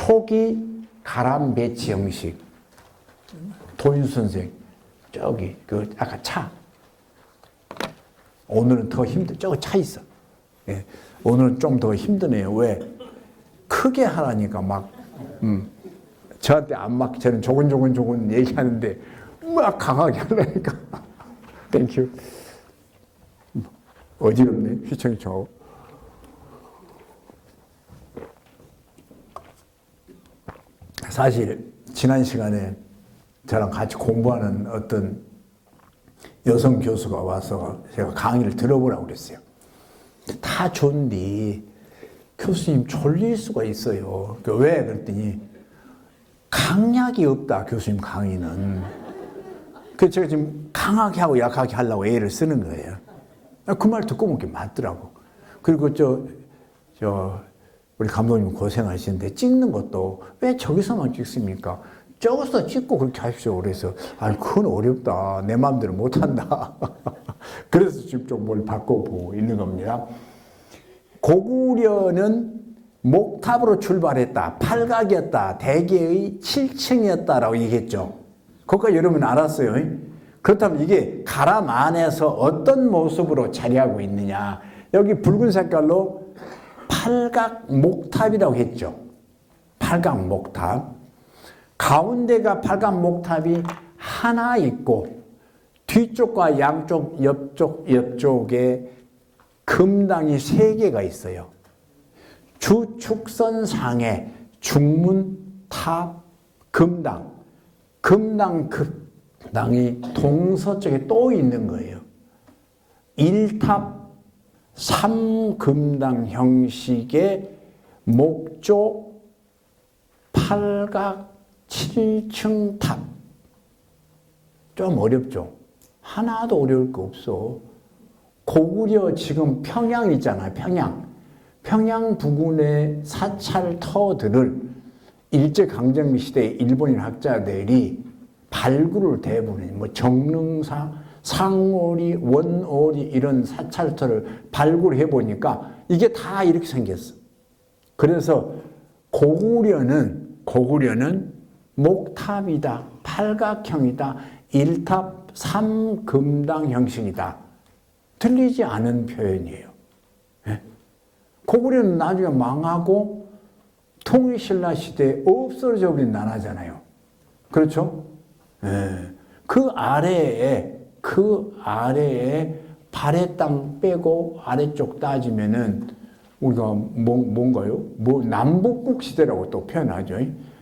초기 가람 배치 형식. 도윤 선생, 저기, 아까 차. 오늘은 더 저거 차 있어. 예. 오늘은 좀 더 힘드네요. 왜? 크게 하라니까 저한테 안 막, 저는 조곤조곤 얘기하는데, 막 강하게 하려니까. 땡큐. 어지럽네, 휘청이 저. 사실, 지난 시간에 저랑 같이 공부하는 어떤 여성 교수가 와서 제가 강의를 들어보라고 그랬어요. 다 좋은데, 교수님 졸릴 수가 있어요. 왜? 그랬더니, 강약이 없다, 교수님 강의는. 그래서 제가 지금 강하게 하고 약하게 하려고 애를 쓰는 거예요. 그 말 듣고 보니까 맞더라고. 그리고 우리 감독님 고생하시는데 찍는 것도 왜 저기서만 찍습니까? 저기서 찍고 그렇게 하십시오. 그래서, 그건 어렵다. 내 마음대로 못한다. 그래서 지금 좀 뭘 바꿔보고 있는 겁니다. 고구려는 목탑으로 출발했다. 팔각이었다. 대개의 7층이었다라고 얘기했죠. 그거까지 여러분 알았어요. 그렇다면 이게 가람 안에서 어떤 모습으로 자리하고 있느냐. 여기 붉은 색깔로 팔각 목탑이라고 했죠. 팔각 목탑. 가운데가 팔각 목탑이 하나 있고 뒤쪽과 양쪽, 옆쪽에 금당이 3개가 있어요. 주축선상에 중문, 탑, 금당. 금당이 동서쪽에 또 있는 거예요. 1탑 3금당 형식의 목조 팔각 7층 탑. 좀 어렵죠? 하나도 어려울 거 없어. 고구려 지금 평양 있잖아요. 평양 부근의 사찰터들을 일제강점기 시대 일본인 학자들이 발굴을 대부분 정릉사, 상오리, 원오리 이런 사찰터를 발굴해 보니까 이게 다 이렇게 생겼어. 그래서 고구려는 목탑이다, 팔각형이다, 1탑 3금당 형식이다. 틀리지 않은 표현이에요. 네? 고구려는 나중에 망하고 통일신라 시대에 없어져 버린 나라잖아요. 그렇죠? 네. 그 아래에 발해 땅 빼고 아래쪽 따지면은 우리가 뭔가요? 남북국 시대라고 또 표현하죠.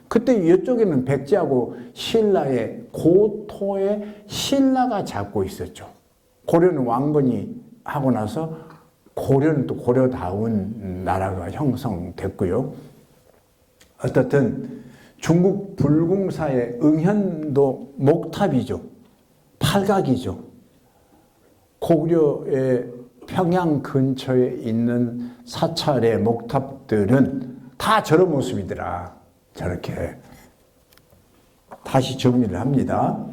그때 이쪽에는 백제하고 신라의 고토에 신라가 잡고 있었죠. 고려는 왕건이 하고 나서 고려는 또 고려다운 나라가 형성됐고요. 어떻든 중국 불공사의 응현도 목탑이죠. 팔각이죠. 고구려의 평양 근처에 있는 사찰의 목탑들은 다 저런 모습이더라. 저렇게. 다시 정리를 합니다.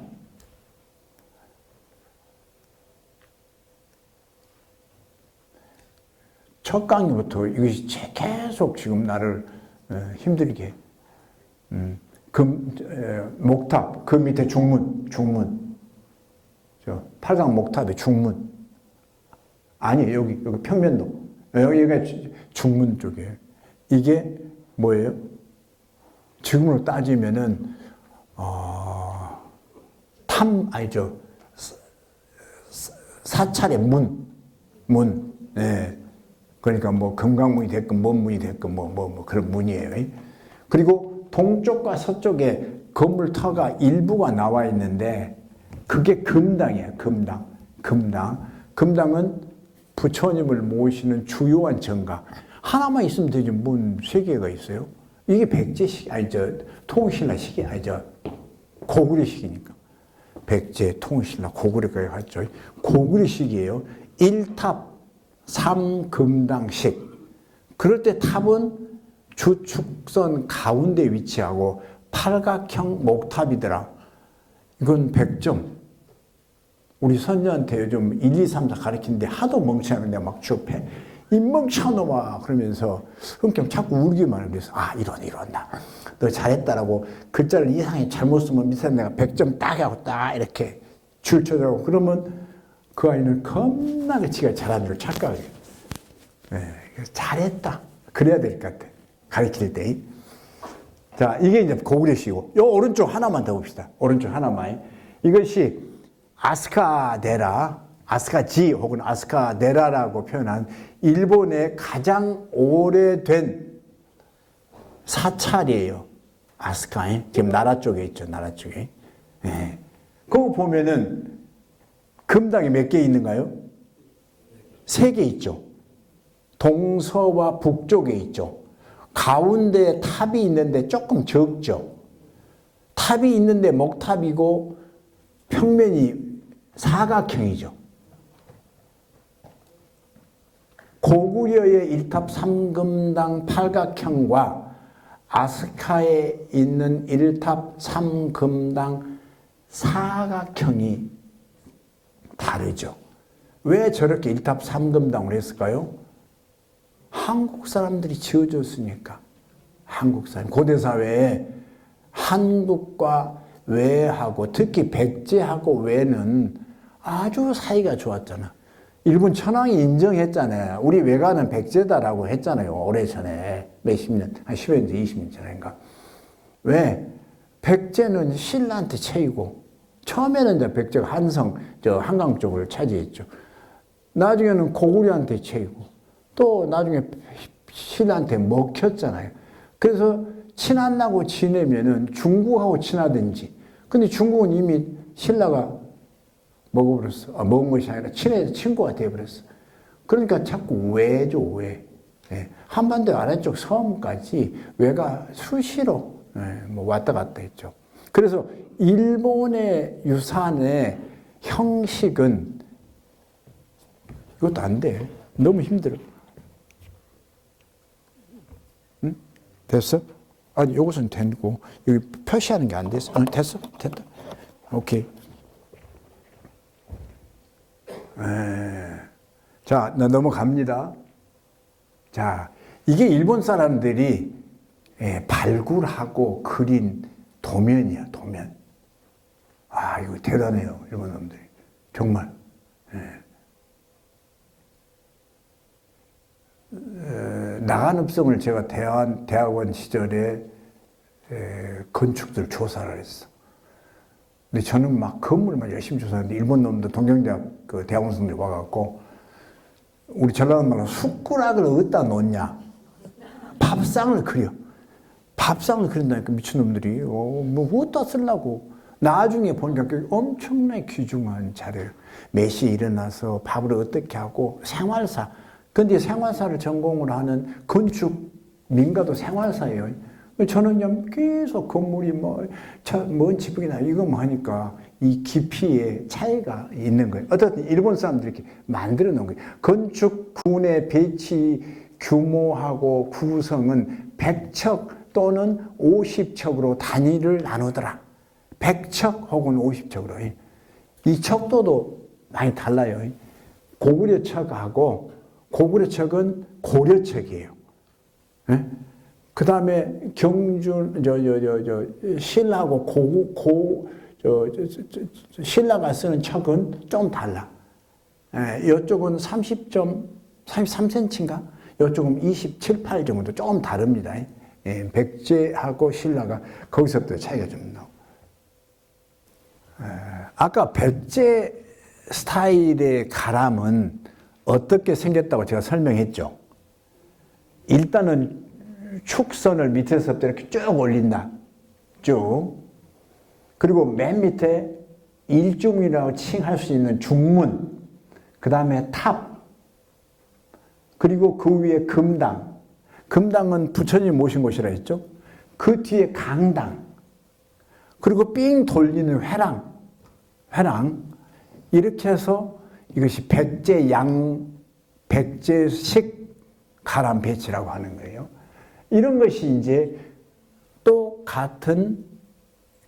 첫 강의부터 이것이 계속 지금 나를 힘들게 목탑, 그 밑에 중문. 저 팔각 목탑의 중문. 아니, 여기 평면도. 여기가 중문 쪽에. 이게 뭐예요? 지금으로 따지면은, 사찰의 문. 네. 그러니까 금강문이 됐건, 뭔 문이 됐건, 그런 문이에요. 그리고 동쪽과 서쪽에 건물터가 일부가 나와 있는데, 그게 금당이에요. 금당은 부처님을 모시는 주요한 정각. 하나만 있으면 되지, 문 3개가 있어요? 이게 백제식, 통신라식이 고구려식이니까. 백제, 통신라, 고구려까지 갔죠. 고구려식이에요. 1탑 3금당식. 그럴 때 탑은 주축선 가운데 위치하고 팔각형 목탑이더라. 이건 100점. 우리 선녀한테 요즘 1, 2, 3, 4 가르치는데 하도 멍청한데 막 주업해. 멍청놈아 그러면서 그냥 자꾸 울기만 해요. 그래서 이런다. 너 잘했다라고 글자를 이상하게 잘못 쓰면 밑에 내가 100점 딱 하고 딱 이렇게 줄쳐주고 그러면 그 아이는 겁나게 지가 잘하는 줄 착각해요. 잘했다. 그래야 될 것 같아. 가르칠 때. 자, 이게 이제 고구려시고, 요 오른쪽 하나만 더 봅시다. 오른쪽 하나만. 이것이 아스카네라, 아스카지 혹은 아스카네라라고 표현한 일본의 가장 오래된 사찰이에요. 아스카에. 지금 나라 쪽에 있죠. 나라 쪽에. 네. 그거 보면은 금당이 몇 개 있는가요? 3개 있죠. 동서와 북쪽에 있죠. 가운데 탑이 있는데 조금 적죠. 탑이 있는데 목탑이고 평면이 사각형이죠. 고구려의 1탑 3금당 팔각형과 아스카에 있는 1탑 3금당 사각형이 다르죠. 왜 저렇게 1탑 3금당을 했을까요? 한국 사람들이 지어줬으니까. 한국 사람. 고대사회에 한국과 외하고 특히 백제하고 외는 아주 사이가 좋았잖아. 일본 천황이 인정했잖아요. 우리 외가는 백제다라고 했잖아요. 오래전에. 몇십 년, 한 10여 년, 20년 전인가. 왜? 백제는 신라한테 채이고 처음에는 이제 백제가 한강 쪽을 차지했죠. 나중에는 고구려한테 채이고 또 나중에 신라한테 먹혔잖아요. 그래서 친하다고 지내면은 중국하고 친하든지. 근데 중국은 이미 신라가 먹어버렸어. 먹은 것이 아니라 친구가 되어버렸어. 그러니까 자꾸 외죠, 외. 예. 한반도 아래쪽 섬까지 외가 수시로 왔다 갔다 했죠. 그래서 일본의 유산의 형식은 이것도 안 돼. 너무 힘들어. 응? 됐어? 아니, 이것은 되고, 여기 표시하는 게 안 됐어. 됐어? 됐다. 오케이. 자, 넘어갑니다. 자, 이게 일본 사람들이 발굴하고 그린 도면이야, 도면. 이거 대단해요, 일본 놈들이. 정말. 나간읍성을 제가 대학원 시절에 건축들 조사를 했어. 근데 저는 막 건물만 열심히 조사했는데 일본 놈들 동경대학 그 대학원생들이 와갖고 우리 전라도 말로 숟가락을 어디다 놓냐? 밥상을 그려. 밥상을 그린다니까 미친놈들이. 뭐 어디다 쓰려고. 나중에 보니까 엄청나게 귀중한 자료예요. 몇 시에 일어나서 밥을 어떻게 하고 생활사. 근데 생활사를 전공을 하는 건축 민가도 생활사예요. 저는 그냥 계속 건물이 먼 지붕이나 이거만 하니까 이 깊이에 차이가 있는 거예요. 어쨌든 일본 사람들이 이렇게 만들어 놓은 거예요. 건축군의 배치 규모하고 구성은 100척 또는 50척으로 단위를 나누더라. 100척 혹은 50척으로. 이 척도도 많이 달라요. 고구려척하고 고구려척은 고려척이에요. 그 다음에 경준, 신라하고 신라가 쓰는 척은 좀 달라. 이쪽은 33cm인가? 이쪽은 27, 8 정도 좀 다릅니다. 백제하고 신라가 거기서부터 차이가 좀 나고. 아까 백제 스타일의 가람은 어떻게 생겼다고 제가 설명했죠. 일단은 축선을 밑에서부터 이렇게 쭉 올린다. 쭉. 그리고 맨 밑에 일중이라고 칭할 수 있는 중문, 그 다음에 탑, 그리고 그 위에 금당. 금당은 부처님 모신 곳이라 했죠. 그 뒤에 강당, 그리고 삥 돌리는 회랑. 이렇게 해서 이것이 백제식 가람 배치라고 하는 거예요. 이런 것이 이제 또 같은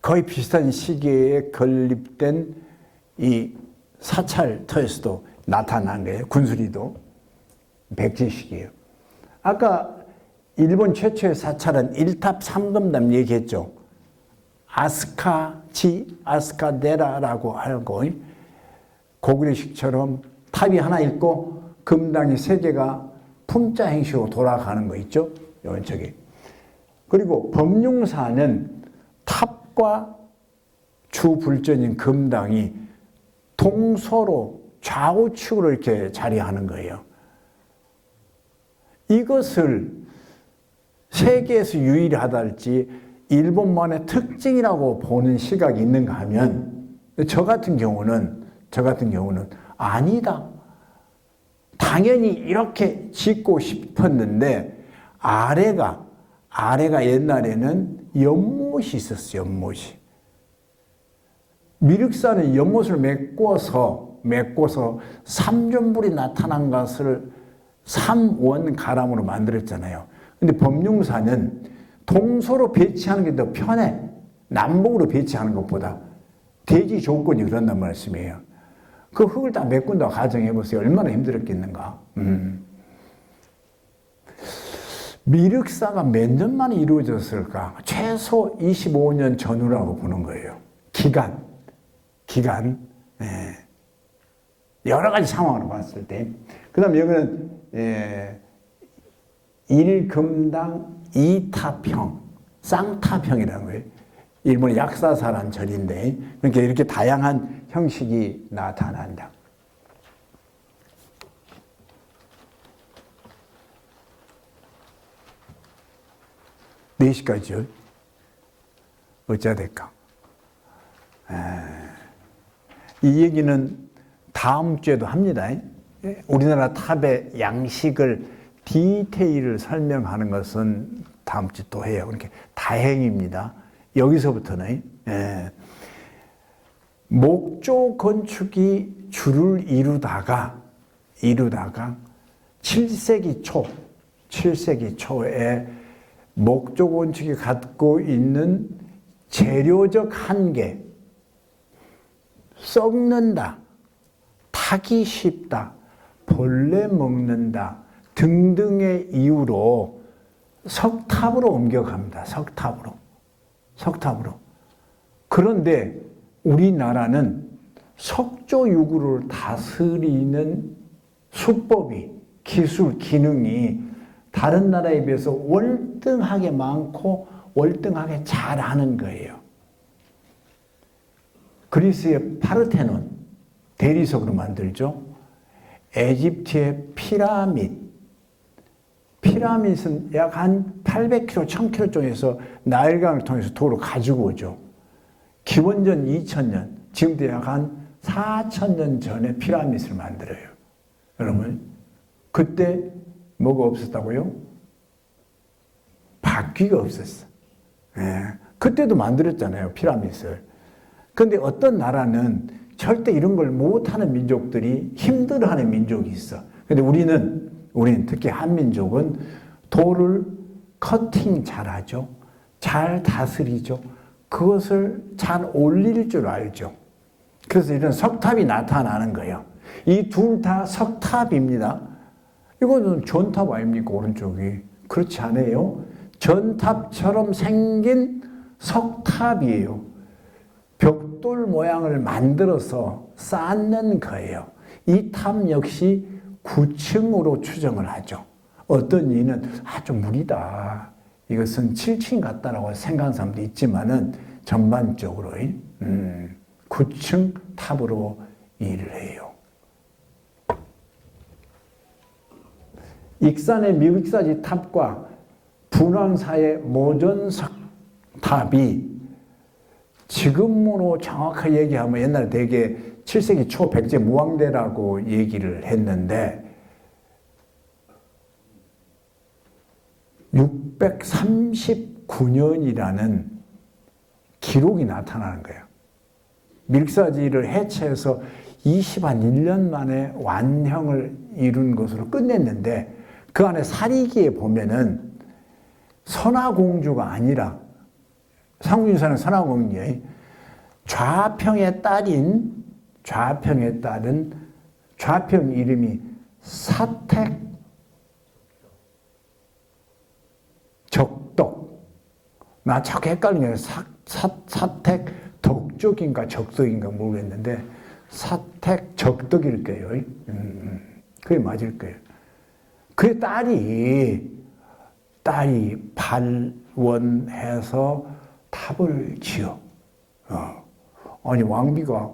거의 비슷한 시기에 건립된 이 사찰터에서도 나타난 거예요. 군수리도. 백제식이에요. 아까 일본 최초의 사찰은 1탑 3금담 얘기했죠. 아스카데라라고 하고 고구려식처럼 탑이 하나 있고 금당이 3개가 품자 행식으로 돌아가는 거 있죠. 이쪽에. 그리고 법룡사는 탑과 주불전인 금당이 동서로 좌우측으로 이렇게 자리하는 거예요. 이것을 세계에서 유일하다 할지 일본만의 특징이라고 보는 시각이 있는가 하면 저 같은 경우는 아니다. 당연히 이렇게 짓고 싶었는데 아래가 옛날에는 연못이 있었어요. 연못이. 미륵산은 연못을 메꿔서 삼존불이 나타난 것을 삼원가람으로 만들었잖아요. 근데 법룡사는 동서로 배치하는 게 더 편해. 남북으로 배치하는 것보다. 대지 조건이 그런단 말씀이에요. 그 흙을 다 메꾼다고 가정해보세요. 얼마나 힘들었겠는가. 미륵사가 몇 년 만에 이루어졌을까? 최소 25년 전후라고 보는 거예요. 기간. 여러 가지 상황으로 봤을 때. 그 다음에 여기는 1금당 2타평, 쌍타평이라는 거예요. 일본의 약사사란 절인데, 그러니까 이렇게 다양한 형식이 나타난다. 네 시까지요. 어찌해야 될까? 이 얘기는 다음 주에도 합니다. 우리나라 탑의 양식을 디테일을 설명하는 것은 다음 주 또 해요. 그러니까 다행입니다. 여기서부터는 목조 건축이 줄을 이루다가 7세기 초에 목조 건축이 갖고 있는 재료적 한계, 썩는다, 타기 쉽다, 벌레 먹는다 등등의 이유로 석탑으로 옮겨갑니다. 석탑으로. 그런데 우리나라는 석조유구를 다스리는 수법이, 기술, 기능이 다른 나라에 비해서 월등하게 많고 월등하게 잘하는 거예요. 그리스의 파르테논, 대리석으로 만들죠. 에집트의 피라밋은 약 한 800km, 1000km 쪽에서 나일강을 통해서 도로 가지고 오죠. 기원전 2000년, 지금도 약 한 4000년 전에 피라밋을 만들어요. 여러분, 그때 뭐가 없었다고요? 바퀴가 없었어. 그때도 만들었잖아요, 피라밋을. 그런데 어떤 나라는 절대 이런 걸 못하는 민족들이 힘들어하는 민족이 있어. 그런데 우리는 특히 한민족은 돌을 커팅 잘하죠. 잘 다스리죠. 그것을 잘 올릴 줄 알죠. 그래서 이런 석탑이 나타나는 거예요. 이 둘 다 석탑입니다. 이거는 전탑 아닙니까, 오른쪽이? 그렇지 않아요? 전탑처럼 생긴 석탑이에요. 벽돌 모양을 만들어서 쌓는 거예요. 이 탑 역시 9층으로 추정을 하죠. 어떤 이는 좀 무리다. 이것은 7층 같다라고 생각하는 사람도 있지만은 전반적으로 9층 탑으로 일을 해요. 익산의 미륵사지 탑과 분황사의 모전석 탑이 지금으로 정확하게 얘기하면 옛날에 되게 7세기 초 백제 무왕대라고 얘기를 했는데 639년이라는 기록이 나타나는 거예요. 밀사지를 해체해서 1년 만에 완형을 이룬 것으로 끝냈는데 그 안에 사리기에 보면은 선화공주가 아니라 상무인사는 선화공주의 좌평의 딸은 좌평 이름이 나 자꾸 헷갈리는 게 사택 덕적인가 적덕인가 모르겠는데 사택 적덕일 거예요. 그게 맞을 거예요. 그 딸이 발원해서 탑을 지어. 아니 왕비가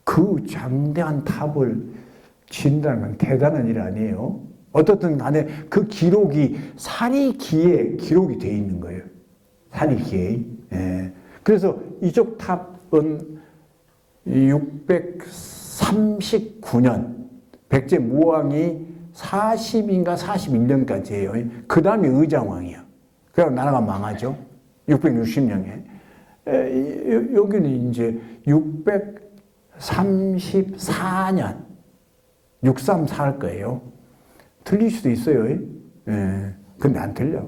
그 장대한 탑을 진다는 건 대단한 일 아니에요. 어떻든 간에 그 기록이 사리기에 기록이 돼 있는 거예요. 사리기에. 예. 그래서 이쪽 탑은 639년 백제 무왕이 40인가 41년까지예요. 그 다음에 의장왕이야. 그래서 나라가 망하죠. 660년에. 여기는 이제 634년 634 할 거예요. 틀릴 수도 있어요. 예. 근데 안 틀려.